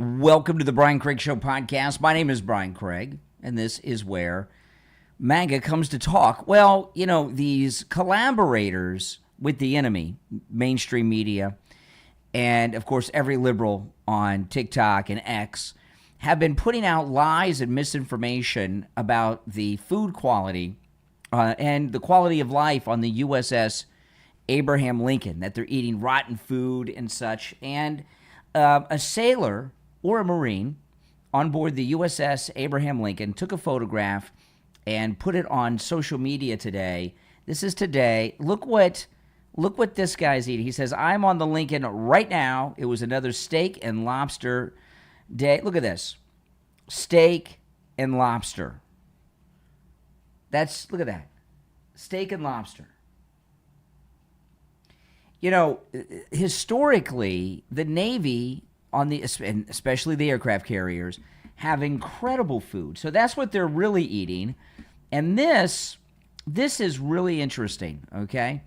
Welcome to the Brian Craig Show podcast. My name is Brian Craig, and this is where MAGA comes to talk. Well, you know, these collaborators with the enemy, mainstream media, and, of course, every liberal on TikTok and X have been putting out lies and misinformation about the food quality and the quality of life on the USS Abraham Lincoln, that they're eating rotten food and such. And a sailor or a Marine on board the USS Abraham Lincoln took a photograph and put it on social media today. This is today. Look what this guy's eating. He says, "I'm on the Lincoln right now. It was another steak and lobster day." Look at this. Steak and lobster. Look at that. Steak and lobster. You know, historically, the Navy, and especially the aircraft carriers, have incredible food. So that's what they're really eating. And this is really interesting, okay?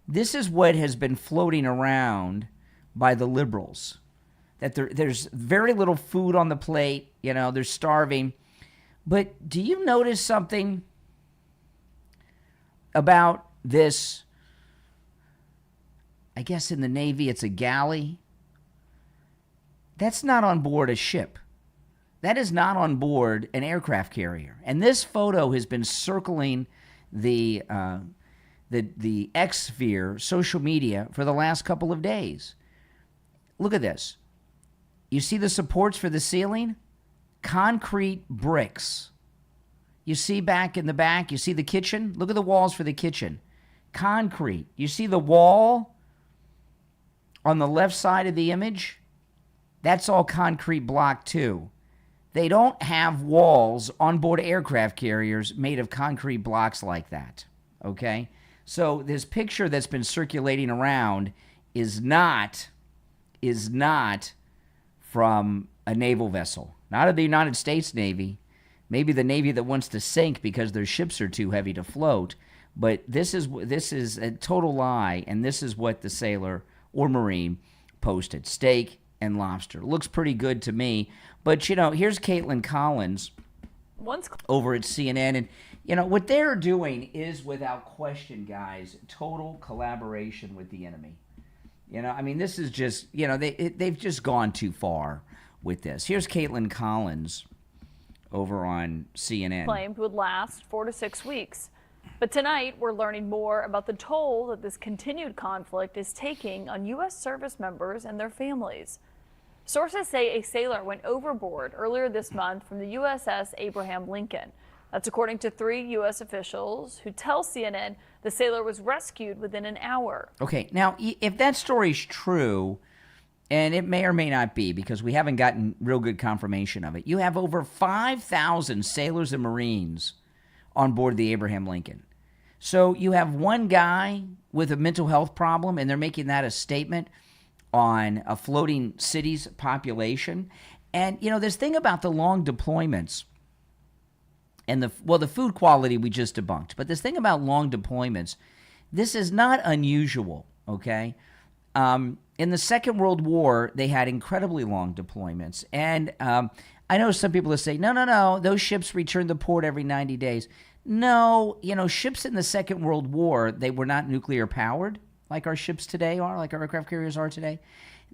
This is what has been floating around by the liberals, that there's very little food on the plate. You know, they're starving. But do you notice something about this? I guess in the Navy it's a galley. That's not on board a ship. That is not on board an aircraft carrier. And this photo has been circling the X sphere, social media, for the last couple of days. Look at this. You see the supports for the ceiling? Concrete bricks. You see back in the back, you see the kitchen? Look at the walls for the kitchen. Concrete. You see the wall on the left side of the image? That's all concrete block too. They don't have walls on board aircraft carriers made of concrete blocks like that, okay? So this picture that's been circulating around is not from a naval vessel, not of the United States Navy, maybe the Navy that wants to sink because their ships are too heavy to float, but this is a total lie, and this is what the sailor or Marine posted. Steak and lobster. Looks pretty good to me. But, you know, here's Caitlin Collins over at CNN. And, you know, what they're doing is, without question, guys, total collaboration with the enemy. You know, I mean, this is just, you know, they've just gone too far with this. Here's Caitlin Collins over on CNN. Claimed would last 4 to 6 weeks. But tonight, we're learning more about the toll that this continued conflict is taking on U.S. service members and their families. Sources say a sailor went overboard earlier this month from the USS Abraham Lincoln. That's according to 3 U.S. officials who tell CNN the sailor was rescued within an hour. Okay, now, if that story's true, and it may or may not be because we haven't gotten real good confirmation of it, you have over 5,000 sailors and Marines on board the Abraham Lincoln. So you have one guy with a mental health problem, and they're making that a statement on a floating city's population. And, you know, this thing about the long deployments and the food quality we just debunked. But this thing about long deployments, this is not unusual, okay? In the Second World War, they had incredibly long deployments. And I know some people will say, no, those ships returned to port every 90 days. No, you know, ships in the Second World War, they were not nuclear powered like our ships today are, like our aircraft carriers are today.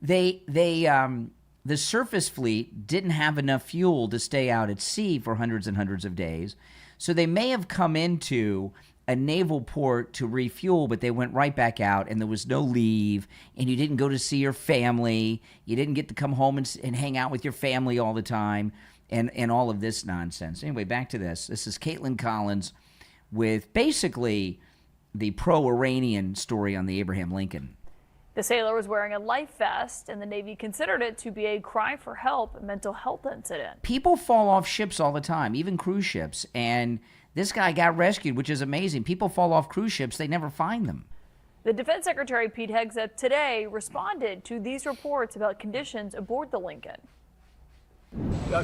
The surface fleet didn't have enough fuel to stay out at sea for hundreds and hundreds of days. So they may have come into a naval port to refuel, but they went right back out, and there was no leave, and you didn't go to see your family. You didn't get to come home and hang out with your family all the time. And all of this nonsense. Anyway, back to this. This is Caitlin Collins with basically the pro-Iranian story on the Abraham Lincoln. The sailor was wearing a life vest, and the Navy considered it to be a cry for help mental health incident. People fall off ships all the time, even cruise ships. And this guy got rescued, which is amazing. People fall off cruise ships. They never find them. The Defense Secretary Pete Hegseth today responded to these reports about conditions aboard the Lincoln.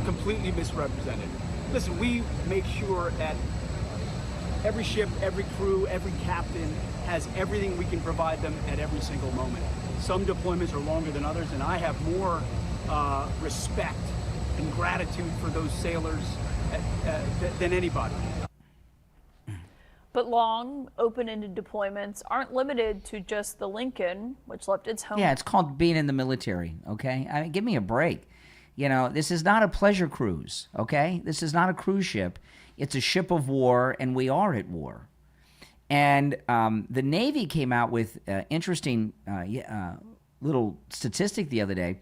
Completely misrepresented. Listen, we make sure that every ship, every crew, every captain has everything we can provide them at every single moment. Some deployments are longer than others, and I have more respect and gratitude for those sailors than anybody. But long, open-ended deployments aren't limited to just the Lincoln, which left its home. Yeah, it's called being in the military, okay? I mean, give me a break. You know, this is not a pleasure cruise, okay? This is not a cruise ship. It's a ship of war, and we are at war. And the Navy came out with an interesting little statistic the other day.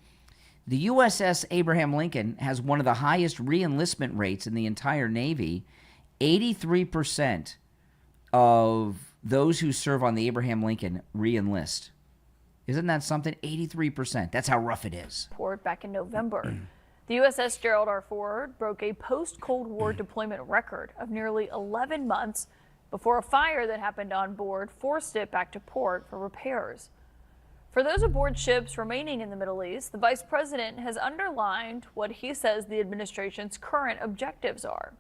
The USS Abraham Lincoln has one of the highest re-enlistment rates in the entire Navy. 83% of those who serve on the Abraham Lincoln re-enlist. Isn't that something? 83%. That's how rough it is. Port back in November. The USS Gerald R. Ford broke a post-Cold War deployment record of nearly 11 months before a fire that happened on board forced it back to port for repairs. For those aboard ships remaining in the Middle East, the vice president has underlined what he says the administration's current objectives are.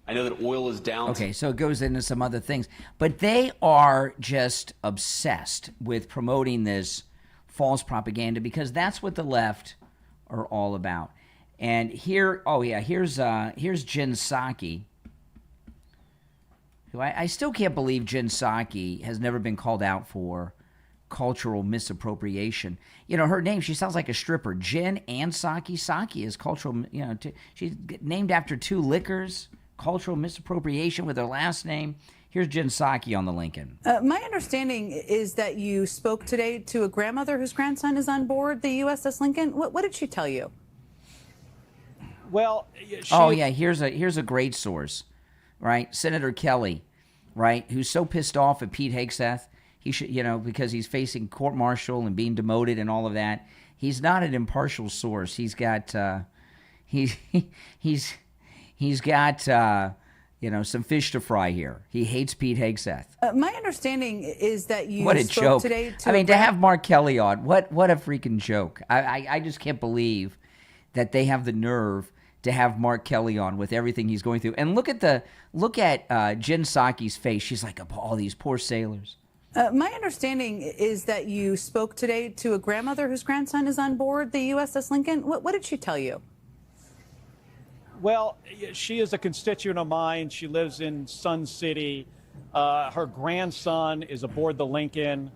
I know that oil is down. Okay, so it goes into some other things. But they are just obsessed with promoting this false propaganda because that's what the left are all about. And here, here's Jen Psaki, who I still can't believe Jen Psaki has never been called out for cultural misappropriation. You know, her name, she sounds like a stripper. Jen and Psaki. Psaki is cultural, she's named after two liquors. Cultural misappropriation with her last name. Here's Jen Psaki on the Lincoln. My understanding is that you spoke today to a grandmother whose grandson is on board the USS Lincoln. What did she tell you? Well, here's a great source, right? Senator Kelly, right, who's so pissed off at Pete Hegseth. He should, because he's facing court-martial and being demoted and all of that. He's not an impartial source. He's got He's got, some fish to fry here. He hates Pete Hegseth. My understanding is that you what a spoke joke. today to have Mark Kelly on, what a freaking joke. I just can't believe that they have the nerve to have Mark Kelly on with everything he's going through. And look at Jen Psaki's face. She's like, all these poor sailors. My understanding is that you spoke today to a grandmother whose grandson is on board the USS Lincoln. What did she tell you? Well, she is a constituent of mine. She lives in Sun City. Her grandson is aboard the Lincoln.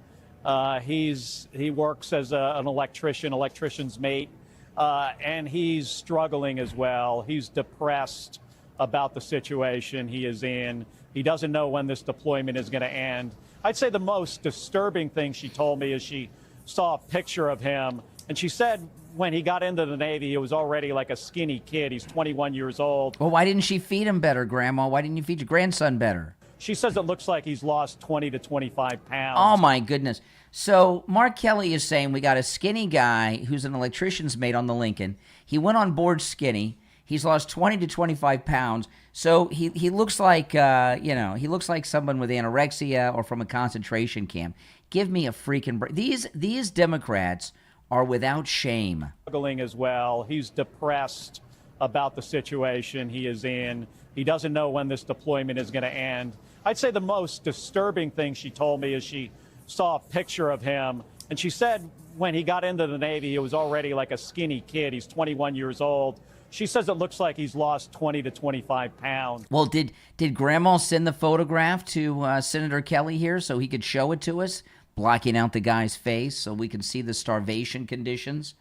He works as an electrician's mate, and he's struggling as well. He's depressed about the situation he is in. He doesn't know when this deployment is going to end. I'd say the most disturbing thing she told me is she saw a picture of him, and she said when he got into the Navy, he was already like a skinny kid. He's 21 years old. Well, why didn't she feed him better, Grandma? Why didn't you feed your grandson better? She says it looks like he's lost 20 to 25 pounds. Oh, my goodness. So Mark Kelly is saying we got a skinny guy who's an electrician's mate on the Lincoln. He went on board skinny. He's lost 20 to 25 pounds. So he looks like, he looks like someone with anorexia or from a concentration camp. Give me a freaking break. These Democrats are without shame. Struggling as well. He's depressed about the situation he is in. He doesn't know when this deployment is going to end. I'd say the most disturbing thing she told me is she saw a picture of him, and she said when he got into the Navy, he was already like a skinny kid. He's 21 years old. She says it looks like he's lost 20 to 25 pounds. Well, did Grandma send the photograph to Senator Kelly here so he could show it to us, blocking out the guy's face so we can see the starvation conditions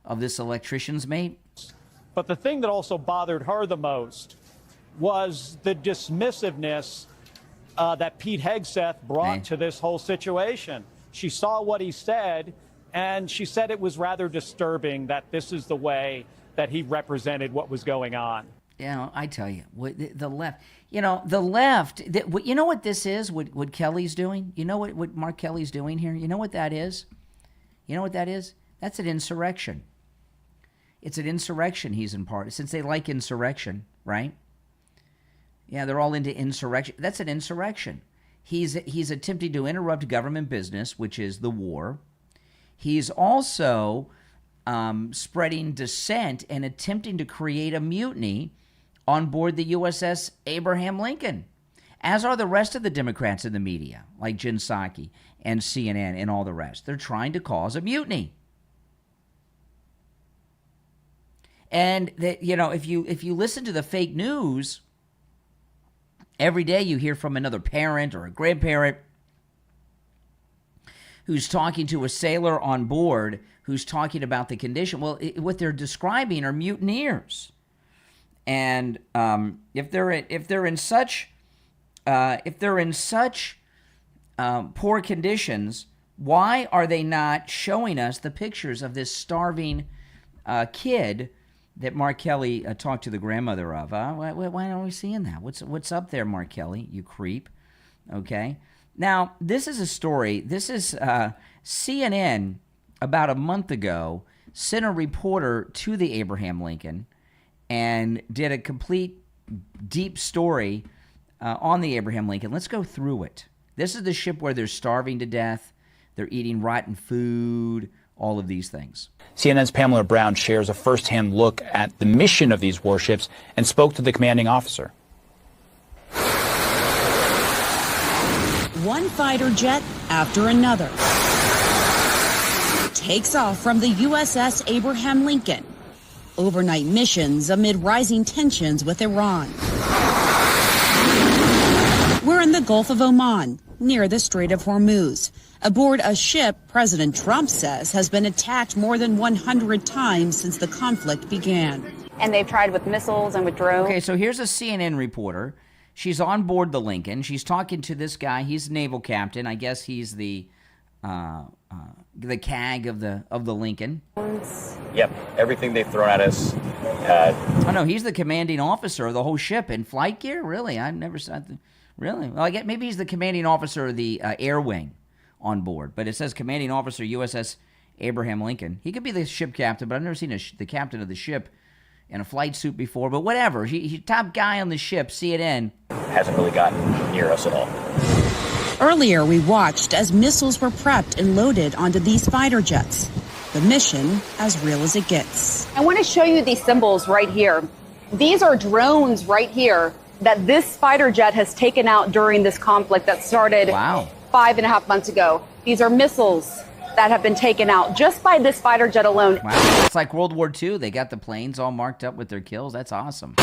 of this electrician's mate? But the thing that also bothered her the most was the dismissiveness that Pete Hegseth brought to this whole situation. She saw what he said, and she said it was rather disturbing that this is the way that he represented what was going on. I tell you, the left, the left, you know what this is, what Kelly's doing? You know what Mark Kelly's doing here? You know what that is? You know what that is? That's an insurrection. It's an insurrection he's in part, since they like insurrection, right? Yeah, they're all into insurrection. That's an insurrection. He's attempting to interrupt government business, which is the war. He's also spreading dissent and attempting to create a mutiny on board the USS Abraham Lincoln, as are the rest of the Democrats in the media, like Jen Psaki and CNN and all the rest. They're trying to cause a mutiny. And that, you know, if you listen to the fake news, every day you hear from another parent or a grandparent who's talking to a sailor on board who's talking about the condition. Well, what they're describing are mutineers, and if they're in such poor conditions, why are they not showing us the pictures of this starving kid that Mark Kelly talked to the grandmother of? Why aren't we seeing that? What's up there, Mark Kelly? You creep. Okay. Now, this is a story. This is CNN about a month ago sent a reporter to the Abraham Lincoln and did a complete deep story on the Abraham Lincoln. Let's go through it. This is the ship where they're starving to death. They're eating rotten food, all of these things. CNN's Pamela Brown shares a firsthand look at the mission of these warships and spoke to the commanding officer. One fighter jet after another takes off from the USS Abraham Lincoln. Overnight missions amid rising tensions with Iran. We're in the Gulf of Oman, near the Strait of Hormuz, aboard a ship President Trump says has been attacked more than 100 times since the conflict began. And they've tried with missiles and with drones. Okay, so here's a CNN reporter. She's on board the Lincoln. She's talking to this guy. He's a naval captain. I guess he's the CAG of the Lincoln. Yep, everything they've thrown at us. Oh no, he's the commanding officer of the whole ship in flight gear. Really, I've never said. Really? Well, I get maybe he's the commanding officer of the air wing on board, but it says commanding officer USS Abraham Lincoln. He could be the ship captain, but I've never seen the captain of the ship in a flight suit before. But whatever, he's top guy on the ship. CNN Hasn't really gotten near us at all. Earlier, we watched as missiles were prepped and loaded onto these fighter jets. The mission as real as it gets. I want to show you these symbols right here. These are drones right here that this fighter jet has taken out during this conflict that started 5.5 months ago. These are missiles that have been taken out just by this fighter jet alone. Wow, it's like World War II. They got the planes all marked up with their kills. That's awesome.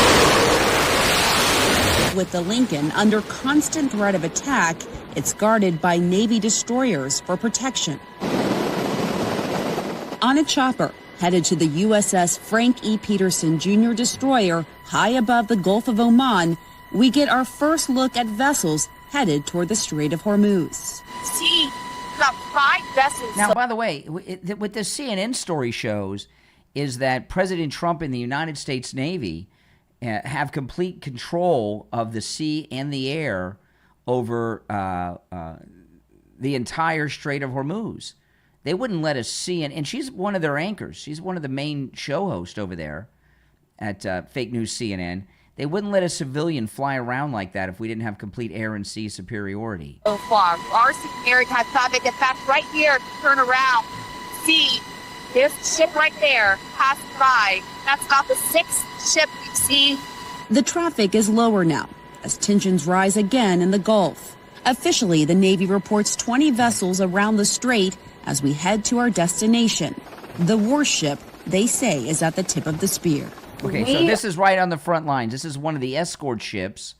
With the Lincoln under constant threat of attack, it's guarded by Navy destroyers for protection. On a chopper, headed to the USS Frank E. Peterson Jr. destroyer high above the Gulf of Oman, we get our first look at vessels headed toward the Strait of Hormuz. See, got 5 vessels. Now, by the way, what the CNN story shows is that President Trump and the United States Navy have complete control of the sea and the air over the entire Strait of Hormuz. They wouldn't let us see, and she's one of their anchors. She's one of the main show hosts over there at Fake News CNN. They wouldn't let a civilian fly around like that if we didn't have complete air and sea superiority. So far, our security has thought they get back right here, turn around. See, this ship right there passed by. That's not the 6th ship you see. The traffic is lower now as tensions rise again in the Gulf. Officially, the Navy reports 20 vessels around the strait as we head to our destination. The warship, they say, is at the tip of the spear. Okay, so this is right on the front lines. This is one of the escort ships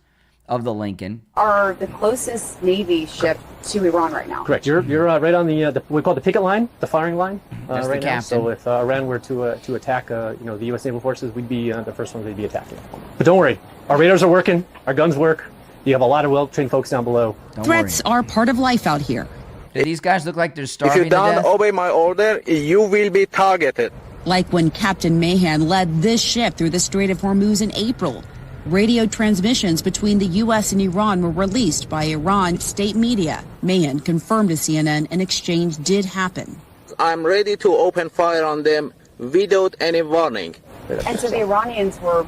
of the Lincoln. Are the closest Navy ship to Iran right now. Correct. You're right on the we call it the picket line, the firing line. That's right the now. captain. So if Iran were to attack, the U.S. Naval forces, we'd be the first ones they'd be attacking. But don't worry, our radars are working, our guns work. You have a lot of well-trained folks down below. Threats are part of life out here. Do these guys look like they're starving If you don't to death? obey my order, you will be targeted. Like when Captain Mahan led this ship through the Strait of Hormuz in April. Radio transmissions between the U.S. and Iran were released by Iran state media. Mahan confirmed to CNN an exchange did happen. I'm ready to open fire on them without any warning. And so the Iranians were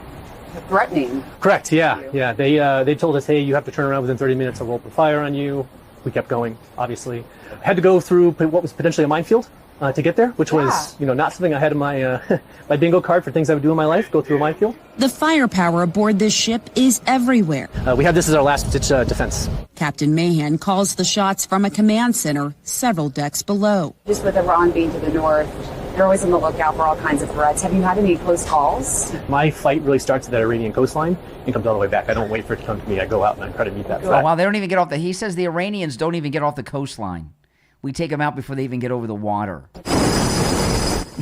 threatening. Correct. Yeah. They told us, hey, you have to turn around within 30 minutes or we'll open fire on you. We kept going, obviously. Had to go through what was potentially a minefield to get there, which was, not something I had in my my bingo card for things I would do in my life, go through a minefield. The firepower aboard this ship is everywhere. We have this as our last-ditch defense. Captain Mahan calls the shots from a command center several decks below. Just with Iran being to the north, You're always on the lookout for all kinds of threats. Have you had any close calls? My flight really starts at that Iranian coastline and comes all the way back. I don't wait for it to come to me. I go out and I try to meet that threat. Oh, wow, they don't even get off the... He says the Iranians don't even get off the coastline. We take them out before they even get over the water.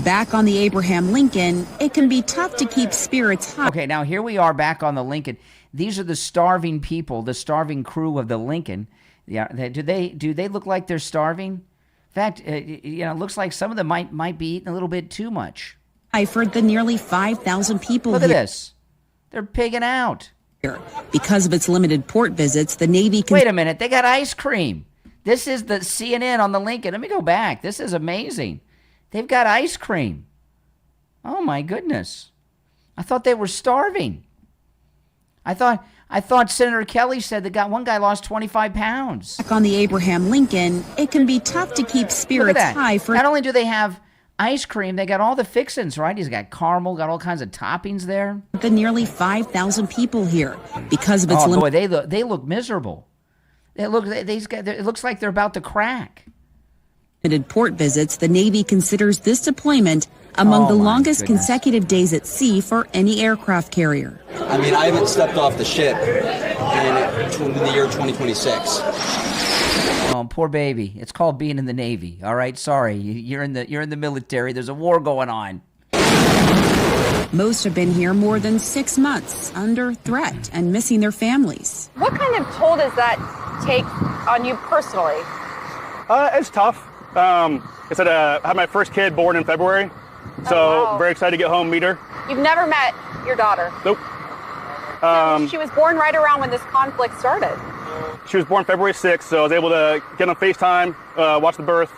Back on the Abraham Lincoln, it can be tough to keep spirits high. Okay, now here we are back on the Lincoln. These are the starving people, the starving crew of the Lincoln. Yeah, do they look like they're starving? In fact, it looks like some of them might be eating a little bit too much. For the nearly 5,000 people Look at this. They're pigging out. Because of its limited port visits, the Navy can... Wait a minute, they got ice cream. This is the CNN on the Lincoln. Let me go back. This is amazing. They've got ice cream. Oh, my goodness. I thought they were starving. I thought Senator Kelly said that one guy lost 25 pounds. Back on the Abraham Lincoln, it can be tough to keep spirits high for... Not only do they have ice cream, they got all the fixins, right? He's got caramel, got all kinds of toppings there. The nearly 5,000 people here because of its... Oh, boy, they look miserable. It looks like they're about to crack. Limited port visits, the Navy considers this deployment among the longest consecutive days at sea for any aircraft carrier. I mean, I haven't stepped off the ship in the year 2026. Oh, poor baby. It's called being in the Navy. All right, sorry. You're in the military. There's a war going on. Most have been here more than 6 months, under threat and missing their families. What kind of toll does that take on you personally? It's tough. I had my first kid born in February, so very excited to get home, meet her. You've never met your daughter? Nope. She was born right around when this conflict started. She was born February 6th, so I was able to get on FaceTime, watch the birth,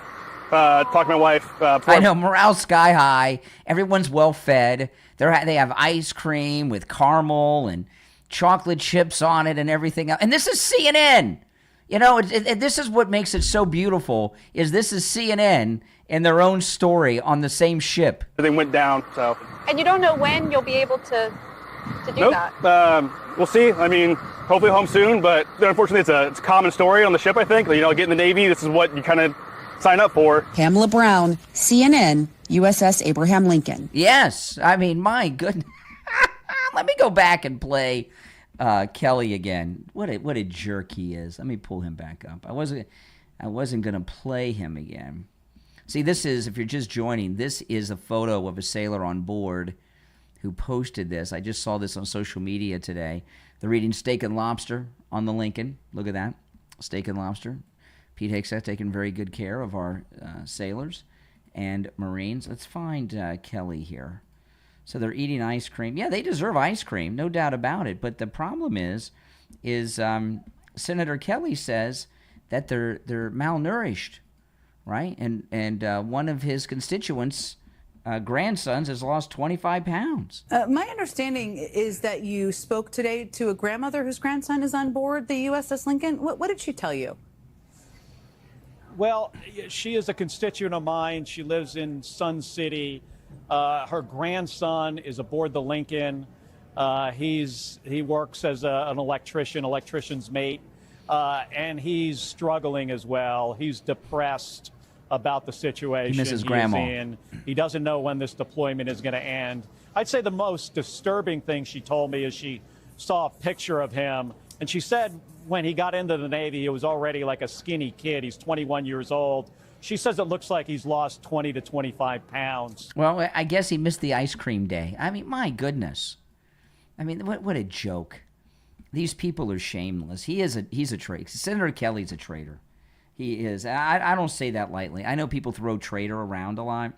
talk to my wife. I know, morale sky high. Everyone's well fed. They have ice cream with caramel and chocolate chips on it and everything else. And this is CNN. You know, this is what makes it so beautiful, is this is CNN and their own story on the same ship. They went down, so. And you don't know when you'll be able to do that? We'll see. I mean, hopefully home soon, but unfortunately it's a common story on the ship, I think. You know, get in the Navy, this is what you kind of sign up for. Pamela Brown, CNN, USS Abraham Lincoln. Yes. I mean, my goodness. Let me go back and play Kelly again. What a jerk he is. Let me pull him back up. I wasn't going to play him again. See, this is, if you're just joining, this is a photo of a sailor on board who posted this. I just saw this on social media today. They're eating steak and lobster on the Lincoln. Look at that. Steak and lobster. Pete Hegseth taking very good care of our sailors and Marines. Let's find Kelly here. So they're eating ice cream. Yeah, they deserve ice cream, no doubt about it. But the problem is Senator Kelly says that they're malnourished, right? And one of his constituents' grandsons has lost 25 pounds. My understanding is that you spoke today to a grandmother whose grandson is on board the USS Lincoln. What did she tell you? Well, she is a constituent of mine. She lives in Sun City. Her grandson is aboard the Lincoln. He works as an electrician's mate, and he's struggling as well. He's depressed about the situation he misses grandma. in. He doesn't know when this deployment is going to end. I'd say the most disturbing thing she told me is she saw a picture of him, and she said when he got into the Navy, he was already like a skinny kid. He's 21 years old. She says it looks like he's lost 20 to 25 pounds. Well, I guess he missed the ice cream day. I mean, my goodness. I mean, what a joke. These people are shameless. He's a traitor. Senator Kelly's a traitor. He is. I don't say that lightly. I know people throw traitor around a lot.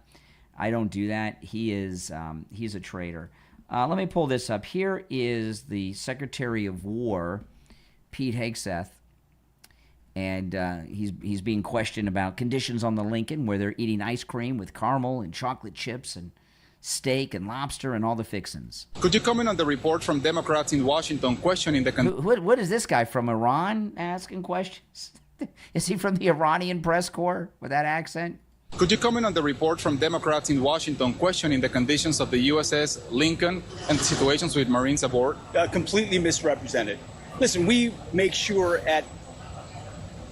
I don't do that. He is. He's a traitor. Let me pull this up. Here is the Secretary of War, Pete Hegseth. And he's being questioned about conditions on the Lincoln where they're eating ice cream with caramel and chocolate chips and steak and lobster and all the fixins. Could you comment on the report from Democrats in Washington questioning the... What is this guy from Iran asking questions? Is he from the Iranian press corps with that accent? Could you comment on the report from Democrats in Washington questioning the conditions of the USS Lincoln and the situations with Marines aboard? Completely misrepresented. Listen, we make sure at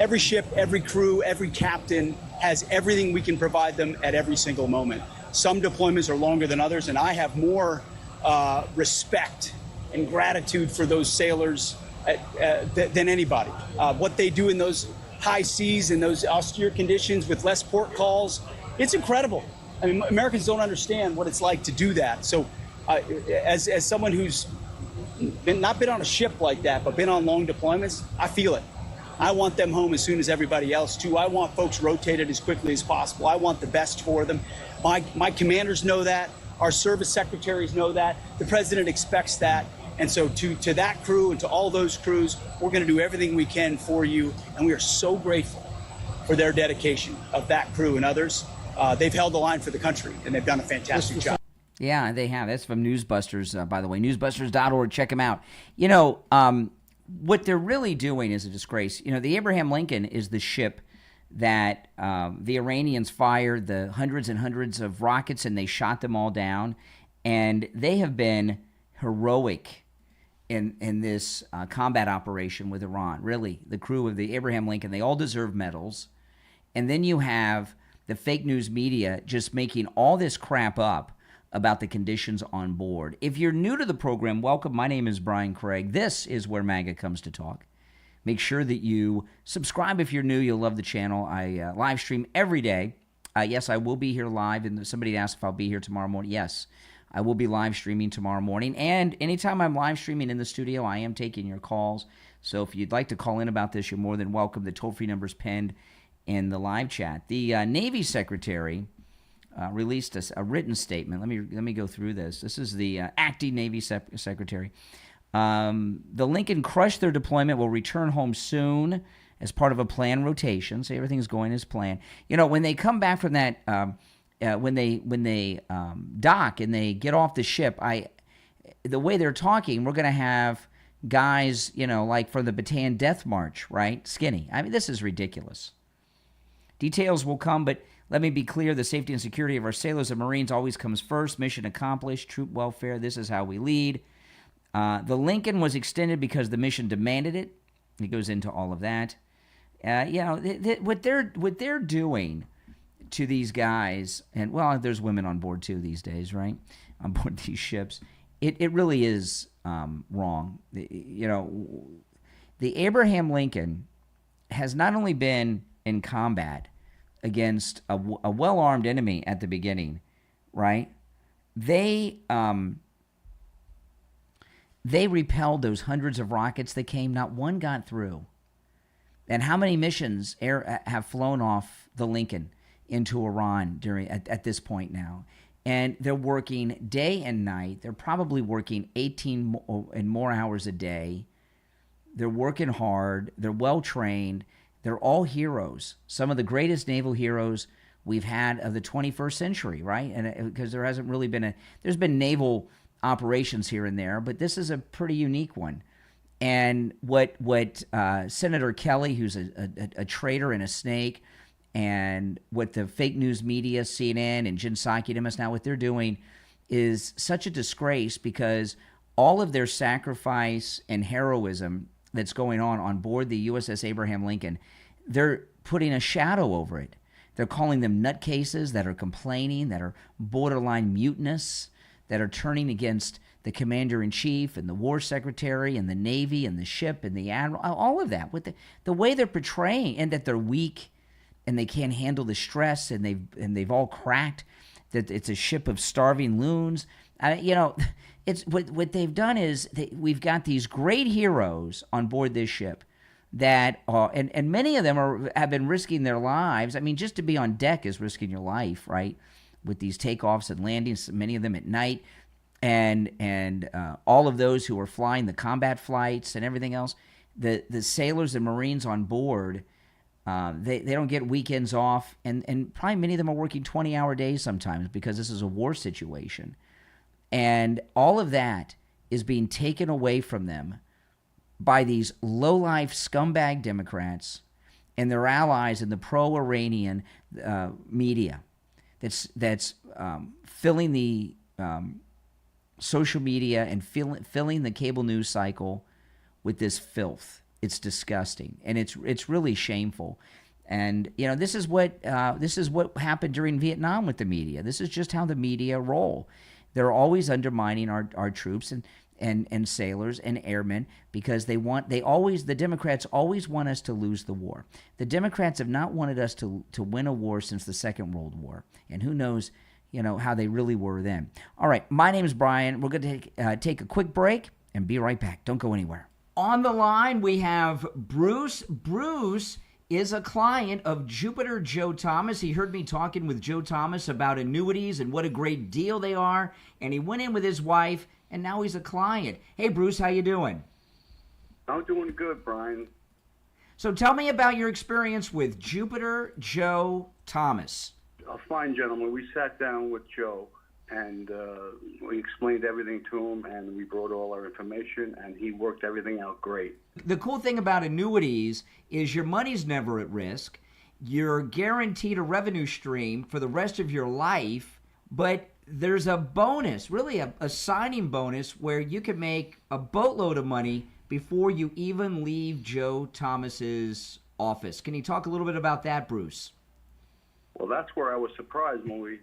every ship, every crew, every captain has everything we can provide them at every single moment. Some deployments are longer than others, and I have more respect and gratitude for those sailors than anybody. What they do in those high seas and those austere conditions with less port calls, it's incredible. I mean, Americans don't understand what it's like to do that. So as someone who's not been on a ship like that, but been on long deployments, I feel it. I want them home as soon as everybody else, too. I want folks rotated as quickly as possible. I want the best for them. My commanders know that. Our service secretaries know that. The president expects that. And so to that crew and to all those crews, we're going to do everything we can for you. And we are so grateful for their dedication of that crew and others. They've held the line for the country, and they've done a fantastic job. Yeah, they have. That's from Newsbusters, by the way. Newsbusters.org. Check them out. What they're really doing is a disgrace. The Abraham Lincoln is the ship that the Iranians fired the hundreds and hundreds of rockets, and they shot them all down. And they have been heroic in this combat operation with Iran. Really, the crew of the Abraham Lincoln, they all deserve medals. And then you have the fake news media just making all this crap up about the conditions on board. If you're new to the program, welcome. My name is Brian Craig. This is where MAGA comes to talk. Make sure that you subscribe if you're new. You'll love the channel. I live stream every day. Yes, I will be here live. And somebody asked if I'll be here tomorrow morning. Yes, I will be live streaming tomorrow morning. And anytime I'm live streaming in the studio, I am taking your calls. So if you'd like to call in about this, you're more than welcome. The toll-free number is pinned in the live chat. The Navy Secretary released a written statement. Let me go through this. This is the acting Navy Secretary. The Lincoln crushed their deployment, will return home soon as part of a planned rotation. So everything's going as planned. When they come back from that, when they dock and they get off the ship, the way they're talking, we're going to have guys, like from the Bataan Death March, right? Skinny. I mean, this is ridiculous. Details will come, but let me be clear, the safety and security of our sailors and Marines always comes first. Mission accomplished, troop welfare, this is how we lead. The Lincoln was extended because the mission demanded it. It goes into all of that. What they're doing to these guys, and well, there's women on board too these days, right? On board these ships. It really is wrong. The Abraham Lincoln has not only been in combat against a well-armed enemy at the beginning, right? They repelled those hundreds of rockets that came. Not one got through. And how many missions have flown off the Lincoln into Iran at this point now? And they're working day and night. They're probably working 18 and more hours a day. They're working hard. They're well-trained. They're all heroes, some of the greatest naval heroes we've had of the 21st century, right? And because there hasn't really been there's been naval operations here and there, but this is a pretty unique one. And what Senator Kelly, who's a traitor and a snake, and what the fake news media, CNN and Jen Psaki and MS Now, what they're doing is such a disgrace, because all of their sacrifice and heroism that's going on board the USS Abraham Lincoln, they're putting a shadow over it. They're calling them nutcases that are complaining, that are borderline mutinous, that are turning against the commander-in-chief and the war secretary and the Navy and the ship and the admiral, all of that. With the way they're portraying, and that they're weak and they can't handle the stress, and they've all cracked, that it's a ship of starving loons. It's what they've done is we've got these great heroes on board this ship that and many of them have been risking their lives. I mean, just to be on deck is risking your life, right? With these takeoffs and landings, many of them at night, and all of those who are flying the combat flights and everything else. The sailors and Marines on board, they don't get weekends off, and probably many of them are working 20-hour days sometimes, because this is a war situation. And all of that is being taken away from them by these low-life scumbag Democrats and their allies in the pro-Iranian media that's filling the social media and filling the cable news cycle with this filth. It's disgusting, and it's really shameful. And this is what happened during Vietnam with the media. This is just how the media roll. They're always undermining our troops and sailors and airmen because the Democrats always want us to lose the war. The Democrats have not wanted us to win a war since the Second World War, and who knows, how they really were then. All right, my name is Brian. We're going to take a quick break and be right back. Don't go anywhere. On the line, we have Bruce. Bruce is a client of Jupiter Joe Thomas. He heard me talking with Joe Thomas about annuities and what a great deal they are, and he went in with his wife, and now he's a client. Hey, Bruce, how you doing? I'm doing good, Brian. So tell me about your experience with Jupiter Joe Thomas. A fine gentleman. We sat down with Joe, and we explained everything to him, and we brought all our information, and he worked everything out great. The cool thing about annuities is your money's never at risk. You're guaranteed a revenue stream for the rest of your life, but there's a bonus, really a signing bonus, where you can make a boatload of money before you even leave Joe Thomas's office. Can you talk a little bit about that, Bruce? Well, that's where I was surprised when we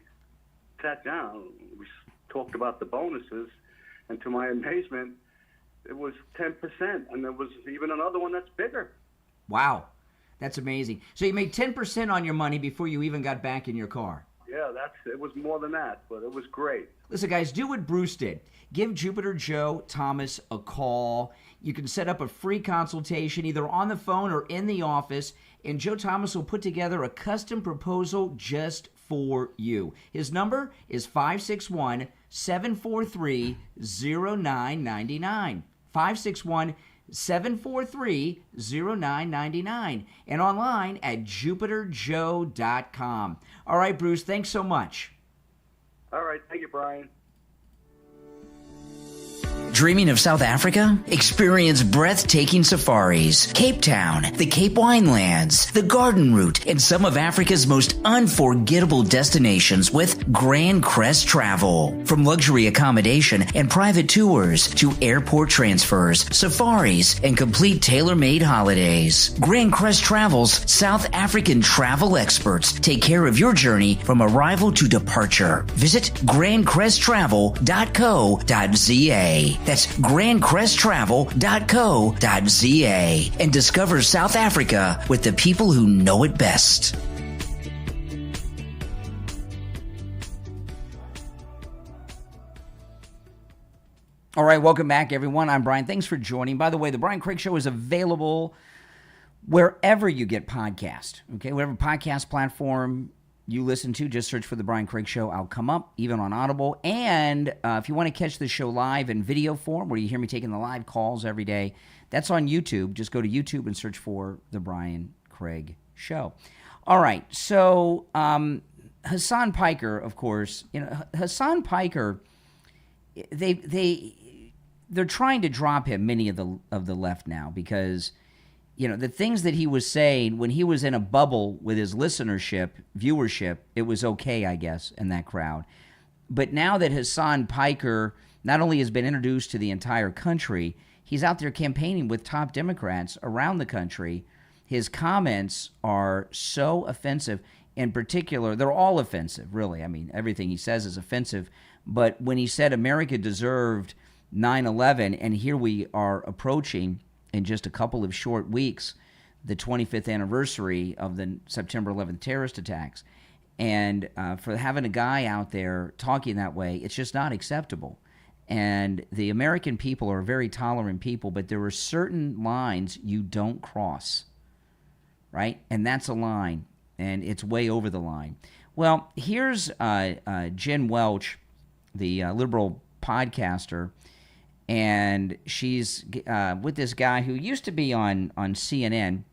sat down. We talked about the bonuses, and to my amazement, it was 10%, and there was even another one that's bigger. Wow, that's amazing. So you made 10% on your money before you even got back in your car. Yeah, it was more than that, but it was great. Listen, guys, do what Bruce did. Give Jupiter Joe Thomas a call. You can set up a free consultation either on the phone or in the office, and Joe Thomas will put together a custom proposal just for you. His number is 561-743-0999. 561-743-0999, and online at jupiterjoe.com. All right, Bruce, thanks so much. All right, thank you, Brian. Dreaming of South Africa? Experience breathtaking safaris, Cape Town, the Cape Winelands, the Garden Route, and some of Africa's most unforgettable destinations with Grand Crest Travel. From luxury accommodation and private tours to airport transfers, safaris, and complete tailor-made holidays, Grand Crest Travel's South African travel experts take care of your journey from arrival to departure. Visit grandcresttravel.co.za. That's grandcresttravel.co.za and discover South Africa with the people who know it best. All right, welcome back, everyone. I'm Brian. Thanks for joining. By the way, the Brian Craig Show is available wherever you get podcasts. Okay, whatever podcast platform you listen to, just search for The Brian Craig Show. I'll come up, even on Audible. And if you want to catch the show live in video form, where you hear me taking the live calls every day, that's on YouTube. Just go to YouTube and search for The Brian Craig Show. All right, so Hassan Piker, of course, Hassan Piker, they're trying to drop him, many of the left now, because the things that he was saying when he was in a bubble with his viewership, it was okay, I guess, in that crowd. But now that Hassan Piker not only has been introduced to the entire country, he's out there campaigning with top Democrats around the country. His comments are so offensive. In particular, they're all offensive, really. I mean, everything he says is offensive. But when he said America deserved 9/11, and here we are approaching, in just a couple of short weeks, the 25th anniversary of the September 11th terrorist attacks. And for having a guy out there talking that way, it's just not acceptable. And the American people are very tolerant people, but there are certain lines you don't cross, right? And that's a line, and it's way over the line. Well, here's Jen Welch, the liberal podcaster, and she's with this guy who used to be on CNN,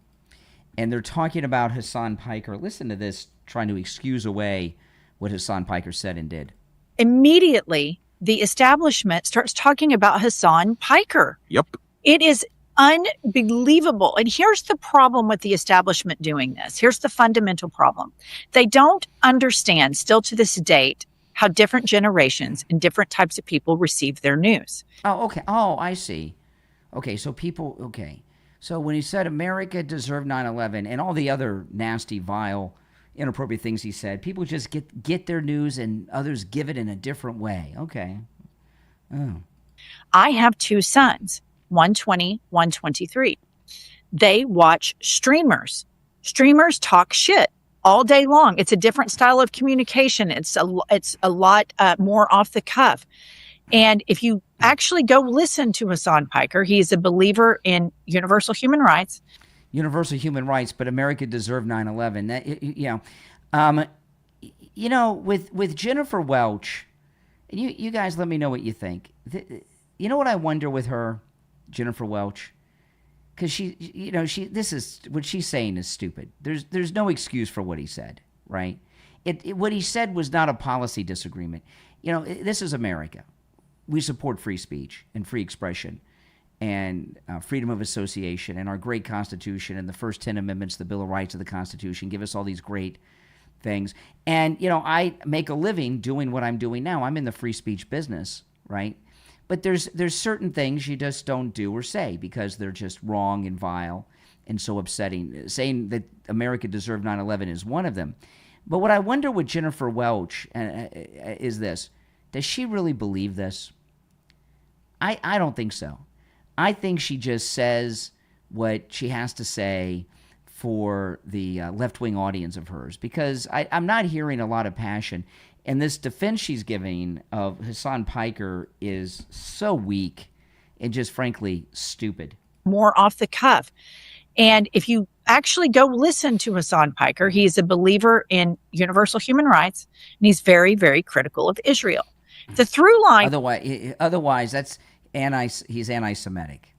and they're talking about Hassan Piker. Listen to this, trying to excuse away what Hassan Piker said and did. Immediately, the establishment starts talking about Hassan Piker. Yep. It is unbelievable. And here's the problem with the establishment doing this. Here's the fundamental problem. They don't understand, still to this date, how different generations and different types of people receive their news. Oh, okay. Oh, I see. Okay, so people, okay. So when he said America deserved 9/11 and all the other nasty, vile, inappropriate things he said, people just get their news and others give it in a different way. Okay. Oh. I have two sons, 120, 123. They watch streamers. Streamers talk shit all day long. It's a different style of communication. It's a lot more off the cuff. And if you actually go listen to Hassan Piker, he's a believer in universal human rights. Universal human rights, but America deserved 9/11. With Jennifer Welch, and you guys let me know what you think. You know what I wonder with her, Jennifer Welch? Because this is what she's saying is stupid. There's no excuse for what he said, right? What he said was not a policy disagreement. This is America. We support free speech and free expression and freedom of association and our great Constitution and the first 10 amendments, the Bill of Rights of the Constitution, give us all these great things. And, I make a living doing what I'm doing now. I'm in the free speech business, right? But there's certain things you just don't do or say because they're just wrong and vile and so upsetting. Saying that America deserved 9/11 is one of them. But what I wonder with Jennifer Welch is this. Does she really believe this? I don't think so. I think she just says what she has to say for the left-wing audience of hers because I'm not hearing a lot of passion. And this defense she's giving of Hassan Piker is so weak and just frankly stupid. More off the cuff. And if you actually go listen to Hassan Piker, he's a believer in universal human rights, and he's very, very critical of Israel. The through line... Otherwise, he's anti-Semitic.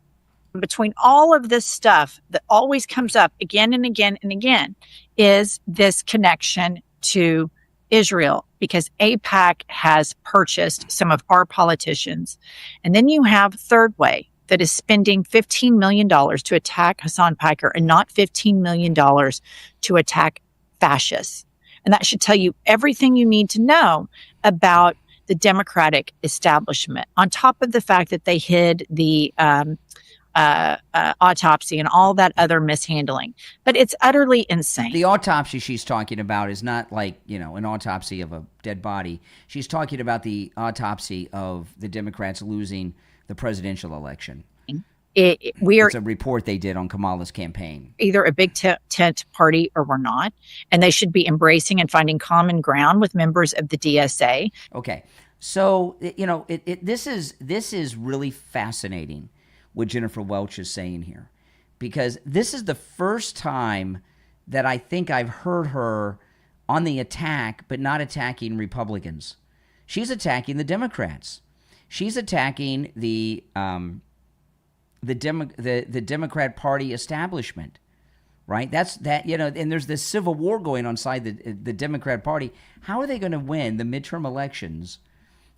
Between all of this stuff that always comes up again and again and again is this connection to Israel, because AIPAC has purchased some of our politicians. And then you have Third Way that is spending $15 million to attack Hassan Piker and not $15 million to attack fascists. And that should tell you everything you need to know about the Democratic establishment, on top of the fact that they hid the autopsy and all that other mishandling. But it's utterly insane. The autopsy she's talking about is not like, an autopsy of a dead body. She's talking about the autopsy of the Democrats losing the presidential election. It's a report they did on Kamala's campaign. Either a big tent party or we're not. And they should be embracing and finding common ground with members of the DSA. Okay. So, this is really fascinating what Jennifer Welch is saying here, because this is the first time that I think I've heard her on the attack, but not attacking Republicans. She's attacking the Democrats. She's attacking the Democrat Party establishment, right? And there's this civil war going on inside the Democrat Party. How are they going to win the midterm elections,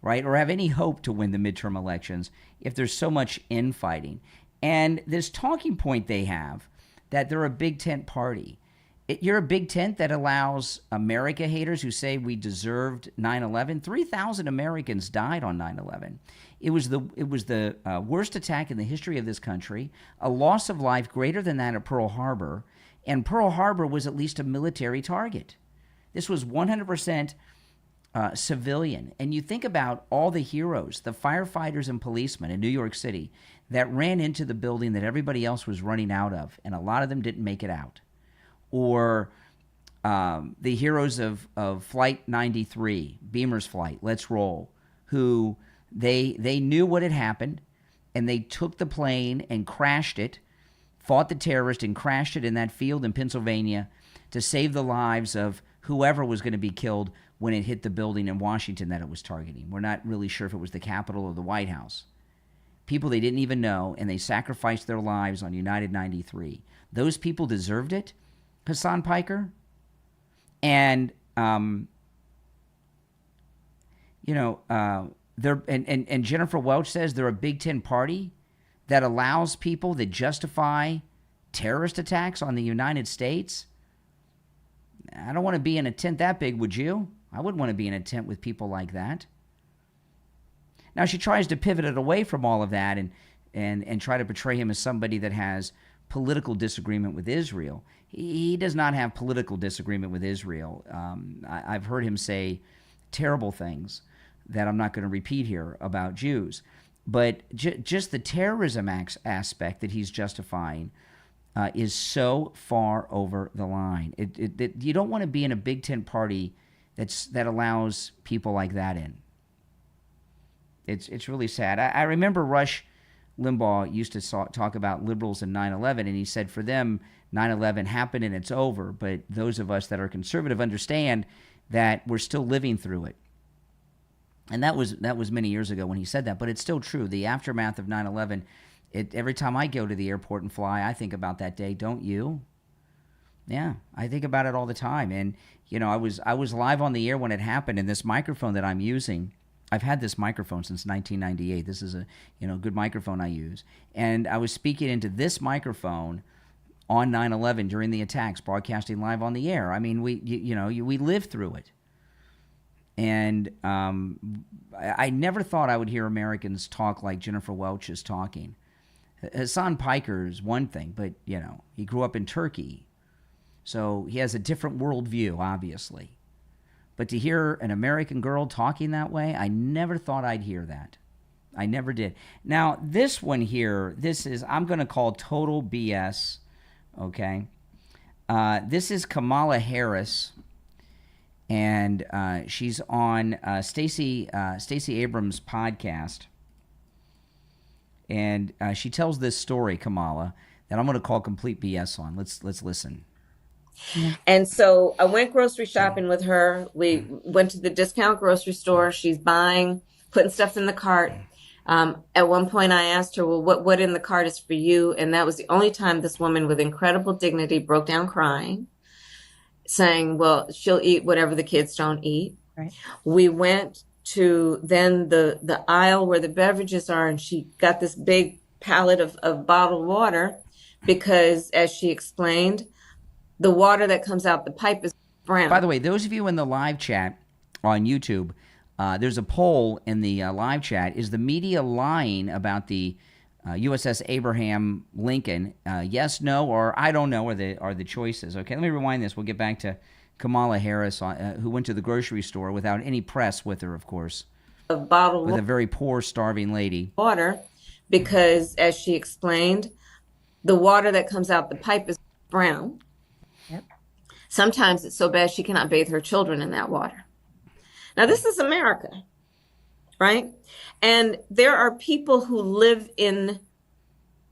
right? Or have any hope to win the midterm elections if there's so much infighting? And this talking point they have that they're a big tent party. You're a big tent that allows America haters who say we deserved 9/11. 3,000 Americans died on 9/11. It was the worst attack in the history of this country, a loss of life greater than that at Pearl Harbor, and Pearl Harbor was at least a military target. This was 100% civilian. And you think about all the heroes, the firefighters and policemen in New York City that ran into the building that everybody else was running out of, and a lot of them didn't make it out. Or the heroes of Flight 93, Beamer's flight, Let's Roll, who they knew what had happened, and they took the plane and crashed it, fought the terrorist and crashed it in that field in Pennsylvania to save the lives of whoever was going to be killed when it hit the building in Washington that it was targeting. We're not really sure if it was the Capitol or the White House. People they didn't even know, and they sacrificed their lives on United 93. Those people deserved it, Hassan Piker. And, and Jennifer Welch says they're a Big Ten party that allows people that justify terrorist attacks on the United States. I don't want to be in a tent that big, would you? I wouldn't want to be in a tent with people like that. Now, she tries to pivot it away from all of that and try to portray him as somebody that has political disagreement with Israel. He does not have political disagreement with Israel. I've heard him say terrible things that I'm not going to repeat here about Jews. But just the terrorism aspect that he's justifying is so far over the line. You don't want to be in a big tent party that allows people like that in. It's really sad. I remember Rush Limbaugh used to talk about liberals and 9/11, and he said for them, 9/11 happened and it's over, but those of us that are conservative understand that we're still living through it. And that was many years ago when he said that, but it's still true. The aftermath of 9/11, every time I go to the airport and fly, I think about that day, don't you? Yeah, I think about it all the time. And, I was live on the air when it happened, and this microphone that I'm using, I've had this microphone since 1998. This is a good microphone I use. And I was speaking into this microphone on 9/11 during the attacks, broadcasting live on the air. I mean, we lived through it. And I never thought I would hear Americans talk like Jennifer Welch is talking. Hassan Piker is one thing, but, he grew up in Turkey. So he has a different worldview, obviously. But to hear an American girl talking that way, I never thought I'd hear that. I never did. Now, this one here, I'm going to call total BS, okay? This is Kamala Harris. And she's on Stacey Abrams' podcast, and she tells this story, Kamala, that I'm going to call complete BS on. Let's listen. And so I went grocery shopping with her. We went to the discount grocery store. She's putting stuff in the cart. At one point, I asked her, "Well, what in the cart is for you?" And that was the only time this woman, with incredible dignity, broke down crying, saying, well, she'll eat whatever the kids don't eat. Right. We went to then the aisle where the beverages are, and she got this big pallet of bottled water because, as she explained, the water that comes out the pipe is brown. By the way, those of you in the live chat on YouTube, there's a poll in the live chat. Is the media lying about the USS Abraham Lincoln? Yes, no, or I don't know are the choices. Okay, let me rewind this. We'll get back to Kamala Harris, who went to the grocery store without any press with her, of course. A bottle with a very poor, starving lady. Water, because, as she explained, the water that comes out the pipe is brown. Yep. Sometimes it's so bad she cannot bathe her children in that water. Now, this is America, right? And there are people who live in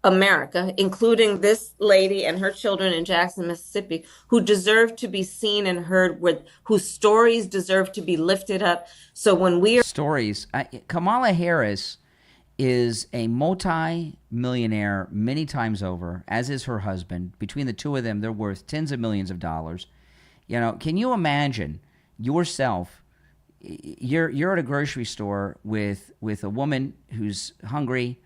America, including this lady and her children in Jackson, Mississippi, who deserve to be seen and heard, whose stories deserve to be lifted up. So when we are... Stories. Kamala Harris is a multi-millionaire many times over, as is her husband. Between the two of them, they're worth tens of millions of dollars. Can you imagine yourself... You're at a grocery store with a woman who's hungry.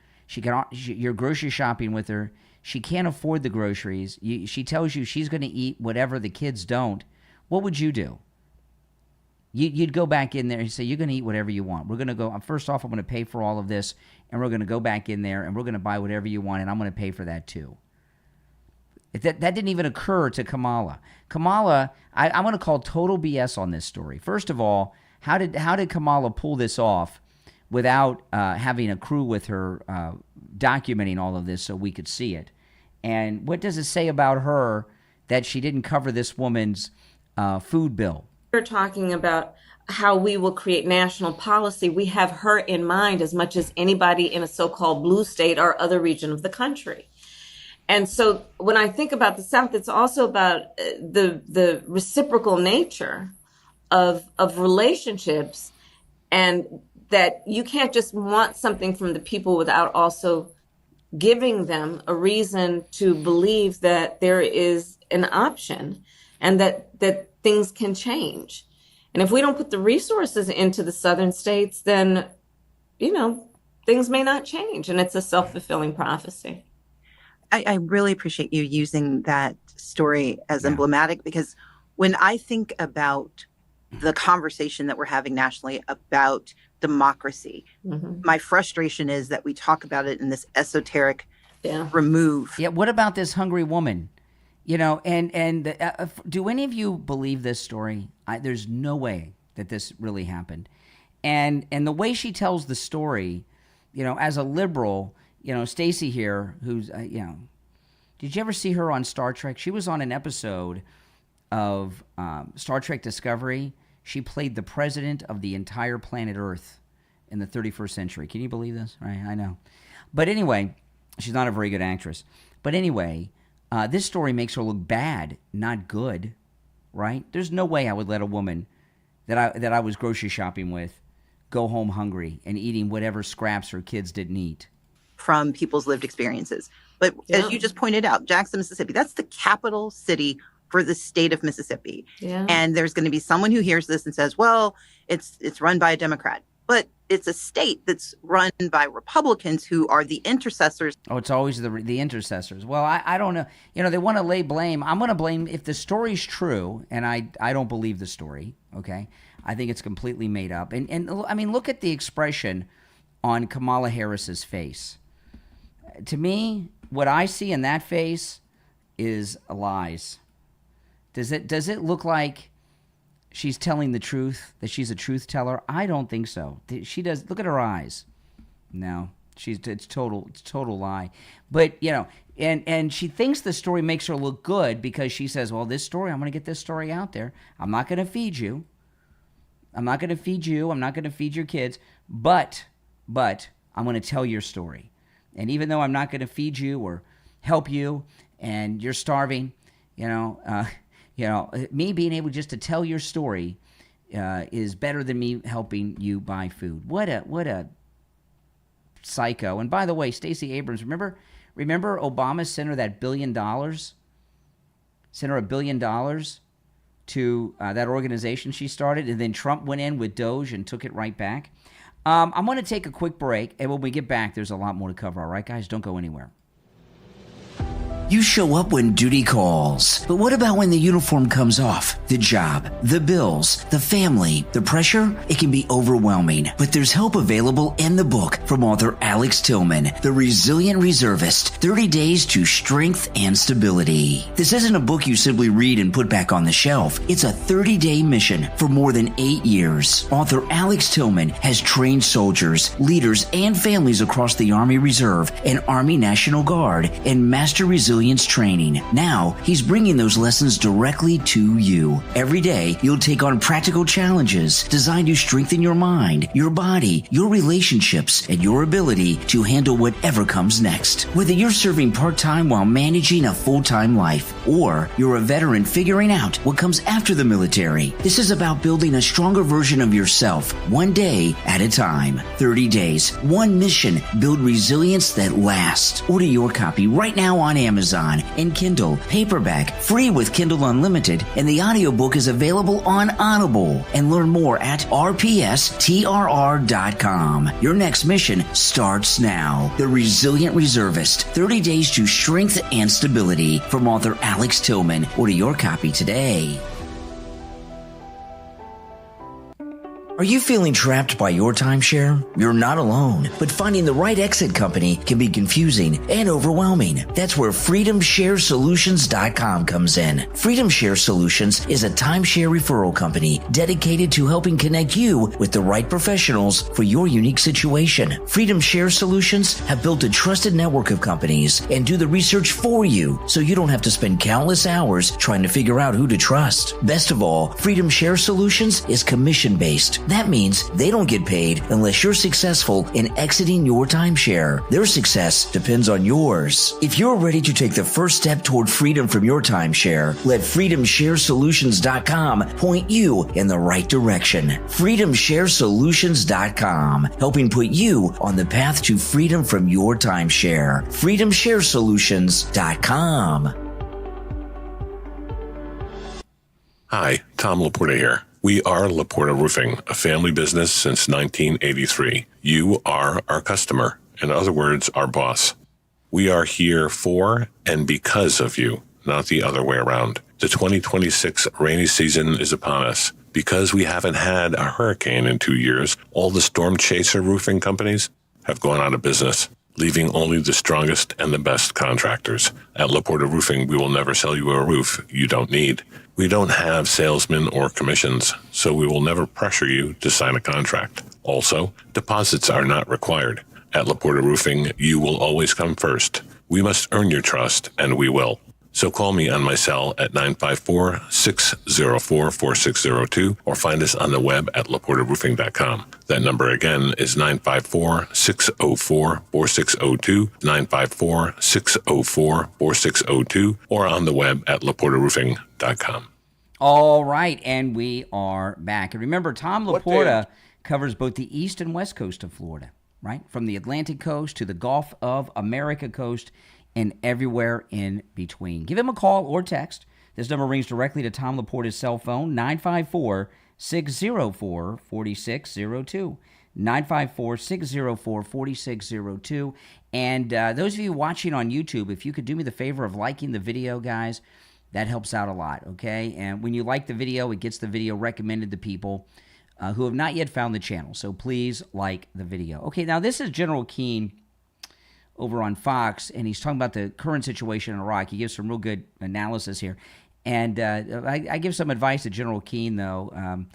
You're grocery shopping with her. She can't afford the groceries. She tells you she's going to eat whatever the kids don't. What would you do? You'd go back in there and say, you're going to eat whatever you want. We're going to go, first off, I'm going to pay for all of this, and we're going to go back in there, and we're going to buy whatever you want, and I'm going to pay for that too. That didn't even occur to Kamala. Kamala, I'm going to call total BS on this story. First of all, how did Kamala pull this off without having a crew with her documenting all of this so we could see it? And what does it say about her that she didn't cover this woman's food bill? We're talking about how we will create national policy. We have her in mind as much as anybody in a so-called blue state or other region of the country. And so when I think about the South, it's also about the reciprocal nature of relationships, and that you can't just want something from the people without also giving them a reason to believe that there is an option and that things can change. And if we don't put the resources into the southern states, then, things may not change, and it's a self-fulfilling prophecy. I really appreciate you using that story as emblematic, because when I think about the conversation that we're having nationally about democracy, my frustration is that we talk about it in this esoteric remove. Yeah. What about this hungry woman? You know, and do any of you believe this story? There's no way that this really happened. And the way she tells the story, you know, as a liberal, you know, Stacey here, who's, you know, did you ever see her on Star Trek? She was on an episode of Star Trek Discovery. She played the president of the entire planet Earth in the 31st century. Can you believe this? Right, I know. But anyway, she's not a very good actress. But anyway, this story makes her look bad, not good, right? There's no way I would let a woman that I was grocery shopping with go home hungry and eating whatever scraps her kids didn't eat. From people's lived experiences. But as you just pointed out, Jackson, Mississippi, that's the capital city for the state of Mississippi. Yeah. And there's going to be someone who hears this and says, well, it's run by a Democrat. But it's a state that's run by Republicans who are the intercessors. Oh, it's always the intercessors. Well, I don't know. You know, they want to lay blame. I'm going to blame, if the story's true, and I don't believe the story, okay? I think it's completely made up. And I mean, look at the expression on Kamala Harris's face. To me, what I see in that face is lies. Does it look like she's telling the truth, that she's a truth teller? I don't think so. She does. Look at her eyes. No, it's total lie. But, you know, and she thinks the story makes her look good because she says, well, this story, I'm going to get this story out there. I'm not going to feed you. I'm not going to feed you. I'm not going to feed your kids. But I'm going to tell your story. And even though I'm not going to feed you or help you and you're starving, you know, me being able just to tell your story is better than me helping you buy food. What a psycho. And by the way, Stacey Abrams, remember Obama sent her that $1 billion? Sent her $1 billion to that organization she started, and then Trump went in with Doge and took it right back. I'm going to take a quick break, and when we get back, there's a lot more to cover. All right, guys? Don't go anywhere. You show up when duty calls. But what about when the uniform comes off? The job, the bills, the family, the pressure? It can be overwhelming. But there's help available in the book from author Alex Tillman, The Resilient Reservist, 30 Days to Strength and Stability. This isn't a book you simply read and put back on the shelf. It's a 30-day mission for more than 8 years. Author Alex Tillman has trained soldiers, leaders, and families across the Army Reserve and Army National Guard in master resilience training. Now, he's bringing those lessons directly to you. Every day, you'll take on practical challenges designed to strengthen your mind, your body, your relationships, and your ability to handle whatever comes next. Whether you're serving part-time while managing a full-time life, or you're a veteran figuring out what comes after the military, this is about building a stronger version of yourself, one day at a time. 30 days, one mission, build resilience that lasts. Order your copy right now on Amazon and Kindle, paperback, free with Kindle Unlimited, and the audiobook is available on Audible. And learn more at rpstrr.com. Your next mission starts now. The Resilient Reservist, 30 Days to Strength and Stability, from author Alex Tillman. Order your copy today. Are you feeling trapped by your timeshare? You're not alone, but finding the right exit company can be confusing and overwhelming. That's where FreedomShareSolutions.com comes in. Freedom Share Solutions is a timeshare referral company dedicated to helping connect you with the right professionals for your unique situation. Freedom Share Solutions have built a trusted network of companies and do the research for you, so you don't have to spend countless hours trying to figure out who to trust. Best of all, Freedom Share Solutions is commission-based. That means they don't get paid unless you're successful in exiting your timeshare. Their success depends on yours. If you're ready to take the first step toward freedom from your timeshare, let FreedomShareSolutions.com point you in the right direction. FreedomShareSolutions.com, helping put you on the path to freedom from your timeshare. FreedomShareSolutions.com. Hi, Tom Laporta here. We are Laporta Roofing, a family business since 1983. You are our customer. In other words, our boss. We are here for and because of you, not the other way around. The 2026 rainy season is upon us. Because we haven't had a hurricane in 2 years, all the storm chaser roofing companies have gone out of business. leaving only the strongest and the best contractors. At Laporta Roofing, we will never sell you a roof you don't need. We don't have salesmen or commissions, so we will never pressure you to sign a contract. Also, deposits are not required. At Laporta Roofing, you will always come first. We must earn your trust, and we will. So call me on my cell at 954-604-4602 or find us on the web at laportaroofing.com. That number again is 954-604-4602, 954-604-4602, or on the web at laportaroofing.com. All right, and we are back. And remember, Tom Laporta covers both the east and west coast of Florida, right? From the Atlantic coast to the Gulf of America coast and everywhere in between. Give him a call or text. This number rings directly to Tom Laporta's cell phone, 954-604-4602. 954-604-4602. And those of you watching on YouTube, if you could do me the favor of liking the video, guys, that helps out a lot, okay? And when you like the video, it gets the video recommended to people who have not yet found the channel. So please like the video. Okay, now this is General Keane over on Fox, and he's talking about the current situation in Iraq. He gives some real good analysis here. And I give some advice to General Keane, though.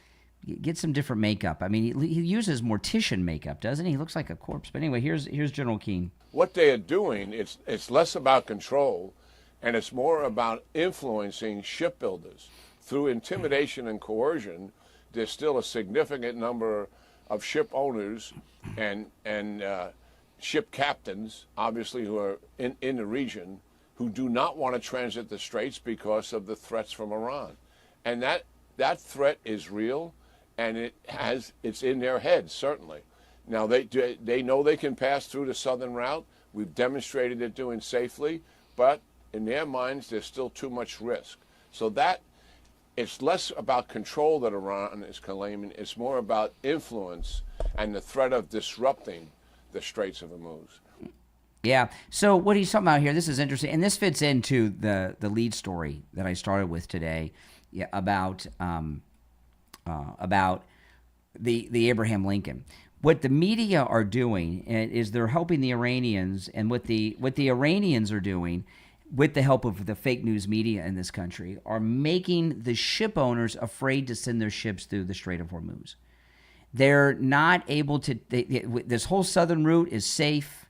Get some different makeup. I mean, he uses mortician makeup, doesn't he? He looks like a corpse. But anyway, here's General Keane. What they are doing, it's less about control, and it's more about influencing shipbuilders. Through intimidation and coercion, there's still a significant number of ship owners and ship captains, obviously, who are in the region, who do not want to transit the straits because of the threats from Iran. And that threat is real, and it's in their heads, certainly. Now, they know they can pass through the southern route. We've demonstrated it doing safely, but in their minds, there's still too much risk. So that it's less about control that Iran is claiming. It's more about influence and the threat of disrupting the Straits of Hormuz. Yeah. So what he's talking about here, this is interesting, and this fits into the lead story that I started with today, about the Abraham Lincoln. What the media are doing is they're helping the Iranians, and what the Iranians are doing, with the help of the fake news media in this country, are making the ship owners afraid to send their ships through the Strait of Hormuz. They're not able to. This whole southern route is safe,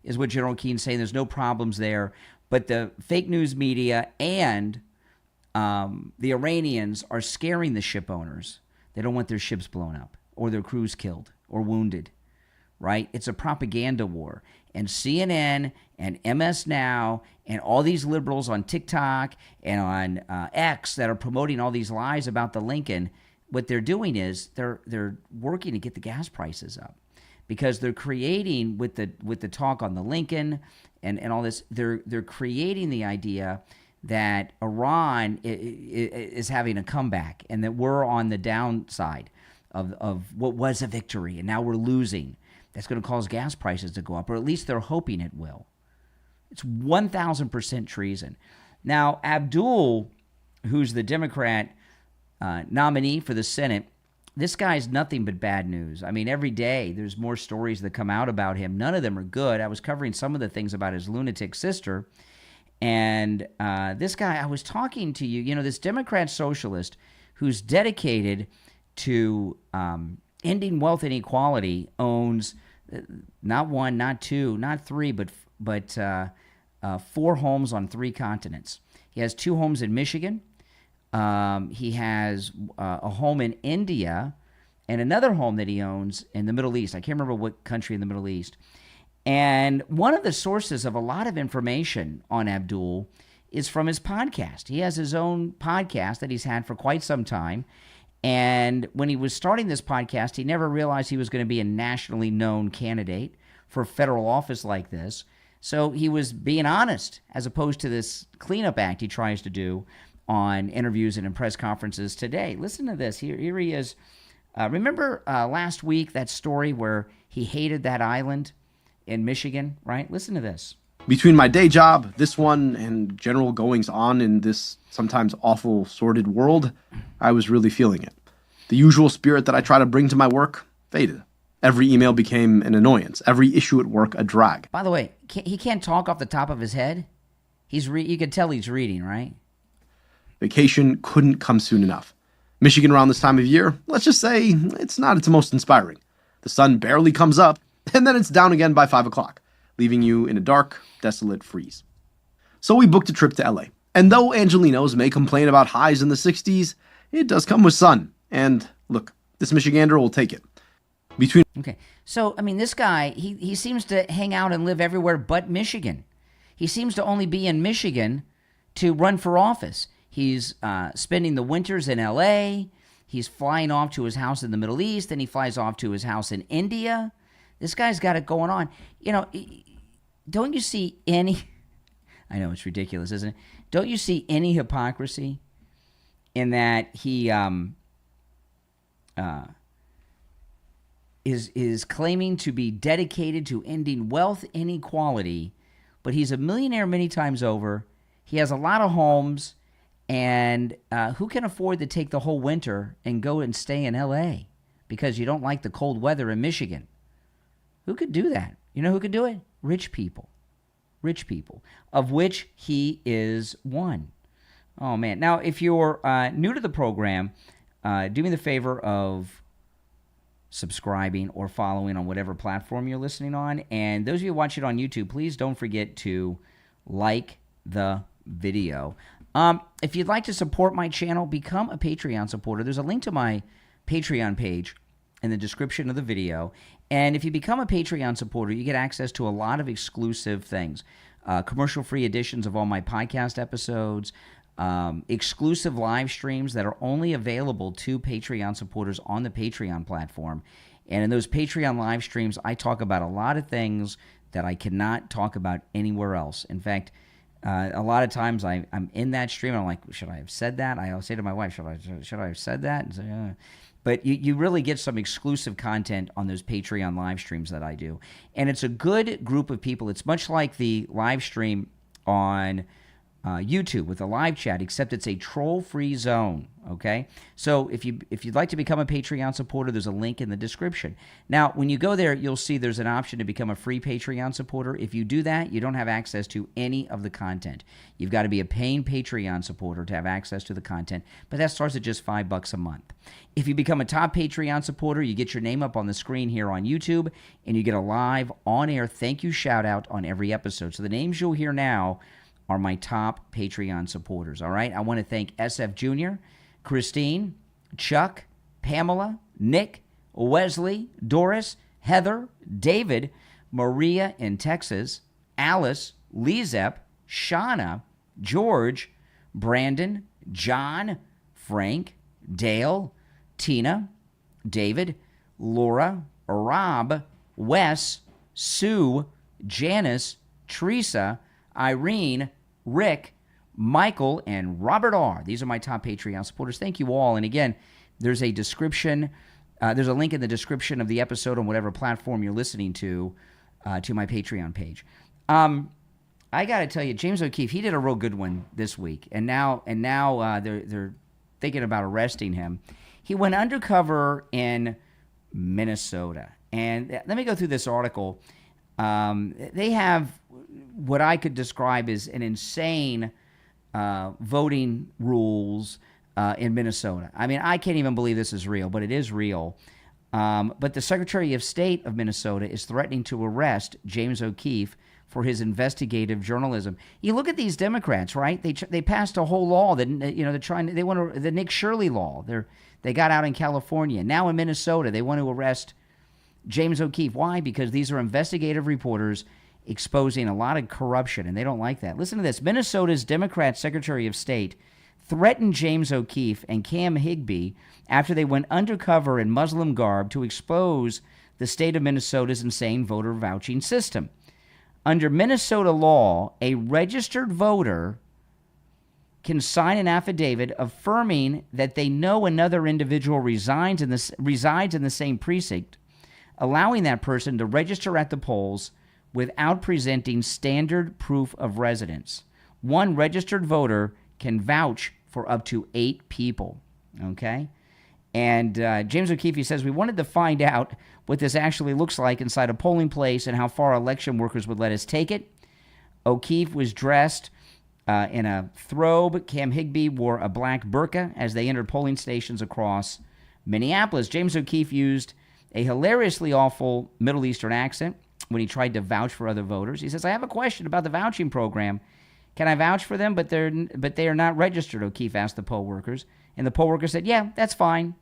is what General Keane's saying. There's no problems there. But the fake news media and the Iranians are scaring the ship owners. They don't want their ships blown up or their crews killed or wounded, right? It's a propaganda war. And CNN and MS Now and all these liberals on TikTok and on X that are promoting all these lies about the Lincoln, what they're doing is they're working to get the gas prices up, because they're creating with the talk on the Lincoln and all this, they're creating the idea that Iran is having a comeback and that we're on the downside of what was a victory and now we're losing. That's going to cause gas prices to go up, or at least they're hoping it will. It's 1,000% treason. Now, Abdul, who's the Democrat nominee for the Senate, this guy's nothing but bad news. I mean, every day there's more stories that come out about him. None of them are good. I was covering some of the things about his lunatic sister. And this guy, I was talking to you, this Democrat socialist who's dedicated to ending wealth inequality, owns not one, not two, not three, but 4 homes on 3 continents. He has 2 homes in Michigan. He has a home in India and another home that he owns in the Middle East. I can't remember what country in the Middle East. And one of the sources of a lot of information on Abdul is from his podcast. He has his own podcast that he's had for quite some time. And when he was starting this podcast, he never realized he was going to be a nationally known candidate for federal office like this. So he was being honest, as opposed to this cleanup act he tries to do on interviews and in press conferences today. Listen to this. Here he is. Remember last week, that story where he hated that island in Michigan, right? Listen to this. Between my day job, this one, and general goings on in this sometimes awful, sordid world, I was really feeling it. The usual spirit that I try to bring to my work faded. Every email became an annoyance. Every issue at work a drag. By the way, he can't talk off the top of his head. You can tell he's reading, right? Vacation couldn't come soon enough. Michigan around this time of year, let's just say it's not its most inspiring. The sun barely comes up, and then it's down again by 5 o'clock, leaving you in a dark, desolate freeze. So we booked a trip to LA. And though Angelinos may complain about highs in the 60s, it does come with sun. And look, this Michigander will take it. Okay, so, I mean, this guy, he seems to hang out and live everywhere but Michigan. He seems to only be in Michigan to run for office. He's spending the winters in L.A., he's flying off to his house in the Middle East, and he flies off to his house in India. This guy's got it going on. You know, don't you see any... I know, it's ridiculous, isn't it? Don't you see any hypocrisy in that he is claiming to be dedicated to ending wealth inequality, but he's a millionaire many times over. He has a lot of homes, and who can afford to take the whole winter and go and stay in L.A. because you don't like the cold weather in Michigan? Who could do that? You know who could do it? Rich people. Rich people, of which he is one. Oh, man. Now, if you're new to the program, do me the favor of subscribing or following on whatever platform you're listening on. And those of you watching on YouTube, please don't forget to like the video. If you'd like to support my channel, become a Patreon supporter. There's a link to my Patreon page in the description of the video. And if you become a Patreon supporter, you get access to a lot of exclusive things. Commercial-free editions of all my podcast episodes, exclusive live streams that are only available to Patreon supporters on the Patreon platform. And in those Patreon live streams, I talk about a lot of things that I cannot talk about anywhere else. In fact, a lot of times I'm in that stream, and I'm like, should I have said that? I'll say to my wife, should I have said that? And say, But you really get some exclusive content on those Patreon live streams that I do. And it's a good group of people. It's much like the live stream on YouTube with a live chat, except it's a troll-free zone, okay? So if you'd like to become a Patreon supporter, there's a link in the description. Now, when you go there, you'll see there's an option to become a free Patreon supporter. If you do that, you don't have access to any of the content. You've got to be a paying Patreon supporter to have access to the content, but that starts at just $5 a month. If you become a top Patreon supporter, you get your name up on the screen here on YouTube, and you get a live, on-air thank you shout-out on every episode. So the names you'll hear now are my top Patreon supporters, all right? I want to thank SF Jr., Christine, Chuck, Pamela, Nick, Wesley, Doris, Heather, David, Maria in Texas, Alice, Lizep, Shauna, George, Brandon, John, Frank, Dale, Tina, David, Laura, Rob, Wes, Sue, Janice, Teresa, Irene, Rick, Michael, and Robert R. These are my top Patreon supporters. Thank you all. And again, there's a description. There's a link in the description of the episode on whatever platform you're listening to my Patreon page. I got to tell you, James O'Keefe, he did a real good one this week, and now they're thinking about arresting him. He went undercover in Minnesota, and let me go through this article. They have what I could describe as an insane voting rules in Minnesota. I mean, I can't even believe this is real, but it is real. But the Secretary of State of Minnesota is threatening to arrest James O'Keefe for his investigative journalism. You look at these Democrats, right? They passed a whole law that they want to, the Nick Shirley law. They got out in California. Now in Minnesota, they want to arrest James O'Keefe. Why? Because these are investigative reporters exposing a lot of corruption, and they don't like that. Listen to this. Minnesota's Democrat Secretary of State threatened James O'Keefe and Cam Higbee after they went undercover in Muslim garb to expose the state of Minnesota's insane voter vouching system. Under Minnesota law, a registered voter can sign an affidavit affirming that they know another individual resides in the same precinct, allowing that person to register at the polls without presenting standard proof of residence. One registered voter can vouch for up to 8 people, okay? And James O'Keefe says, we wanted to find out what this actually looks like inside a polling place and how far election workers would let us take it. O'Keefe was dressed in a throbe. Cam Higbee wore a black burqa as they entered polling stations across Minneapolis. James O'Keefe used a hilariously awful Middle Eastern accent when he tried to vouch for other voters. He says, I have a question about the vouching program. Can I vouch for them, but they are not registered, O'Keefe asked the poll workers. And the poll workers said, yeah, that's fine.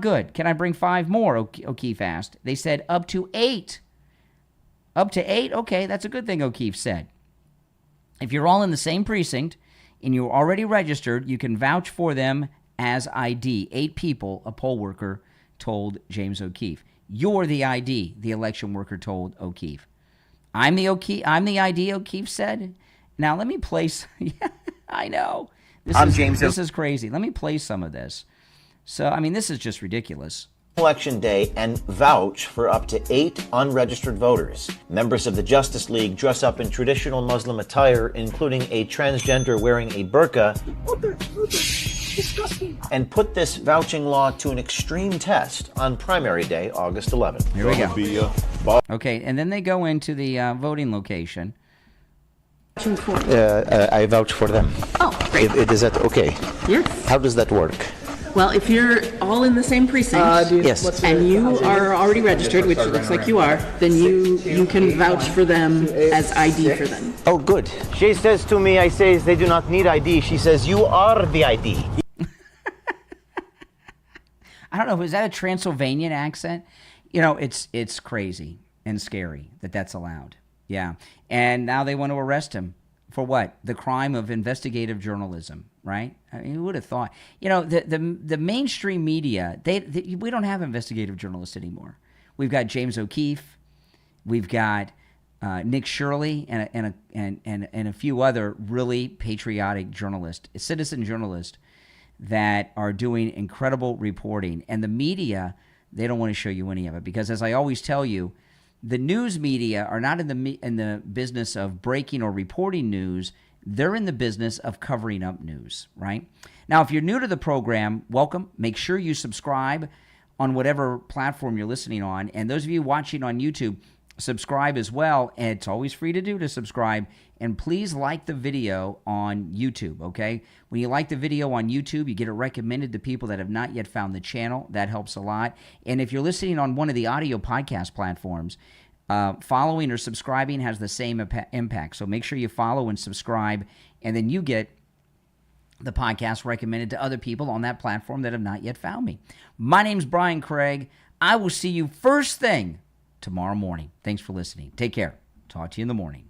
Good. Can I bring 5 more, O'Keefe asked. They said, up to 8. Up to 8? Okay, that's a good thing, O'Keefe said. If you're all in the same precinct and you're already registered, you can vouch for them as ID. 8 people, a poll worker told James O'Keefe. You're the ID, the election worker told O'Keefe. I'm the ID, O'Keefe said. Now, let me play. Yeah, I know. This is crazy. Let me play some of this. So, I mean, this is just ridiculous. Election day and vouch for up to 8 unregistered voters. Members of the Justice League dress up in traditional Muslim attire, including a transgender wearing a burqa, and put this vouching law to an extreme test on primary day, August 11th. Here we go. Okay, and then they go into the voting location. I vouch for them. Oh, great. Is that okay? Yes. How does that work? Well, if you're all in the same precinct, yes, and you are already registered, which it looks like you are, then you can vouch for them as ID for them. Oh, good. She says to me, I say they do not need ID. She says, you are the ID. I don't know, is that a Transylvanian accent? You know, it's crazy and scary that that's allowed. Yeah. And now they want to arrest him for what? The crime of investigative journalism, right? I mean, who would have thought? You know, the mainstream media, we don't have investigative journalists anymore. We've got James O'Keefe, we've got Nick Shirley, and a few other really patriotic journalists, citizen journalists that are doing incredible reporting. And the media, they don't want to show you any of it because, as I always tell you, the news media are not in the business of breaking or reporting news. They're in the business of covering up news, right? Now, if you're new to the program, welcome. Make sure you subscribe on whatever platform you're listening on. And those of you watching on YouTube, subscribe as well. And it's always free to subscribe. And please like the video on YouTube, okay? When you like the video on YouTube, you get it recommended to people that have not yet found the channel. That helps a lot. And if you're listening on one of the audio podcast platforms, following or subscribing has the same impact. So make sure you follow and subscribe, and then you get the podcast recommended to other people on that platform that have not yet found me. My name's Brian Craig. I will see you first thing tomorrow morning. Thanks for listening. Take care. Talk to you in the morning.